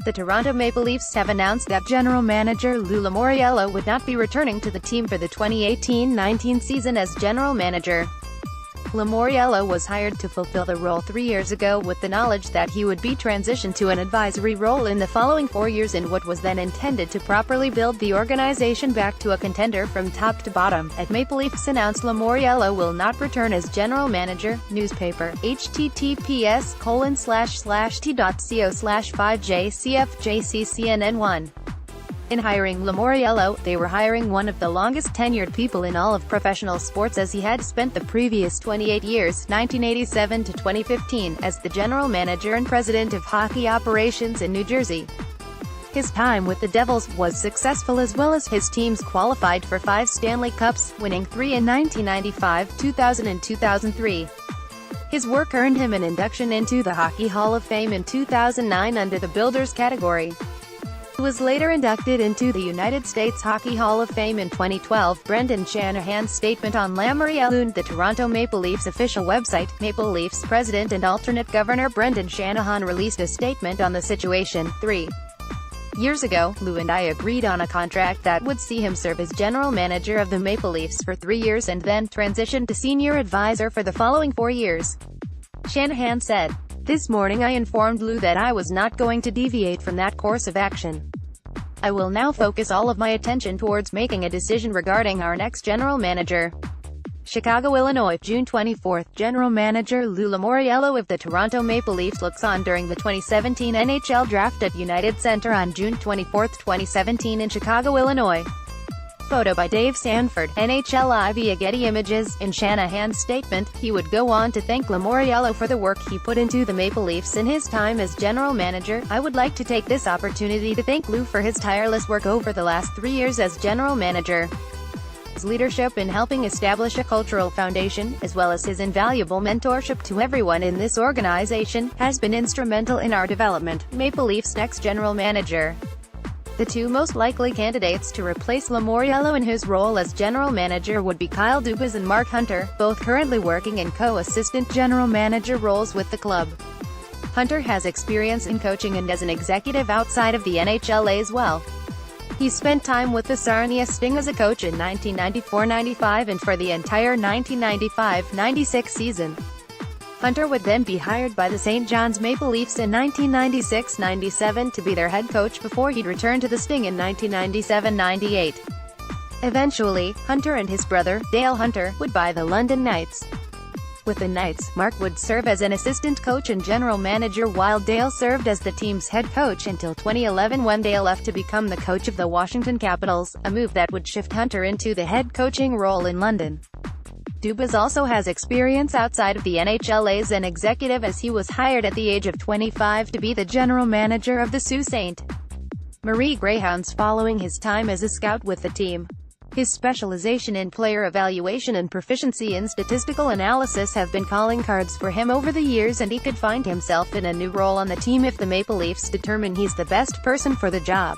The Toronto Maple Leafs have announced that general manager Lou Lamoriello would not be returning to the team for the 2018-19 season as general manager. Lamoriello was hired to fulfill the role 3 years ago with the knowledge that he would be transitioned to an advisory role in the following 4 years in what was then intended to properly build the organization back to a contender from top to bottom. At Maple Leafs announced Lamoriello will not return as general manager. Newspaper, https://t.co/5jcfjccnn1. In hiring Lamoriello, they were hiring one of the longest-tenured people in all of professional sports, as he had spent the previous 28 years, 1987 to 2015, as the general manager and president of hockey operations in New Jersey. His time with the Devils was successful, as well as his teams qualified for 5 Stanley Cups, winning 3 in 1995, 2000 and 2003. His work earned him an induction into the Hockey Hall of Fame in 2009 under the Builders category. He was later inducted into the United States Hockey Hall of Fame in 2012. Brendan Shanahan's statement on Lamoriello. The Toronto Maple Leafs official website. Maple Leafs president and alternate governor Brendan Shanahan released a statement on the situation. 3 years ago, Lou and I agreed on a contract that would see him serve as general manager of the Maple Leafs for 3 years and then transition to senior advisor for the following 4 years. Shanahan said, "This morning I informed Lou that I was not going to deviate from that course of action. I will now focus all of my attention towards making a decision regarding our next general manager." Chicago, Illinois, June 24. General manager Lou Lamoriello of the Toronto Maple Leafs looks on during the 2017 NHL Draft at United Center on June 24, 2017 in Chicago, Illinois. Photo by Dave Sanford, NHL via Getty Images. In Shanahan's statement, he would go on to thank Lamoriello for the work he put into the Maple Leafs in his time as general manager. "I would like to take this opportunity to thank Lou for his tireless work over the last 3 years as general manager. His leadership in helping establish a cultural foundation, as well as his invaluable mentorship to everyone in this organization, has been instrumental in our development." Maple Leafs next general manager. The 2 most likely candidates to replace Lamoriello in his role as general manager would be Kyle Dubas and Mark Hunter, both currently working in co-assistant general manager roles with the club. Hunter has experience in coaching and as an executive outside of the NHLA as well. He spent time with the Sarnia Sting as a coach in 1994-95 and for the entire 1995-96 season. Hunter would then be hired by the St. John's Maple Leafs in 1996-97 to be their head coach before he'd return to the Sting in 1997-98. Eventually, Hunter and his brother, Dale Hunter, would buy the London Knights. With the Knights, Mark would serve as an assistant coach and general manager, while Dale served as the team's head coach until 2011, when Dale left to become the coach of the Washington Capitals, a move that would shift Hunter into the head coaching role in London. Dubas also has experience outside of the NHLA as an executive, as he was hired at the age of 25 to be the general manager of the Sault Ste. Marie Greyhounds following his time as a scout with the team. His specialization in player evaluation and proficiency in statistical analysis have been calling cards for him over the years, and he could find himself in a new role on the team if the Maple Leafs determine he's the best person for the job.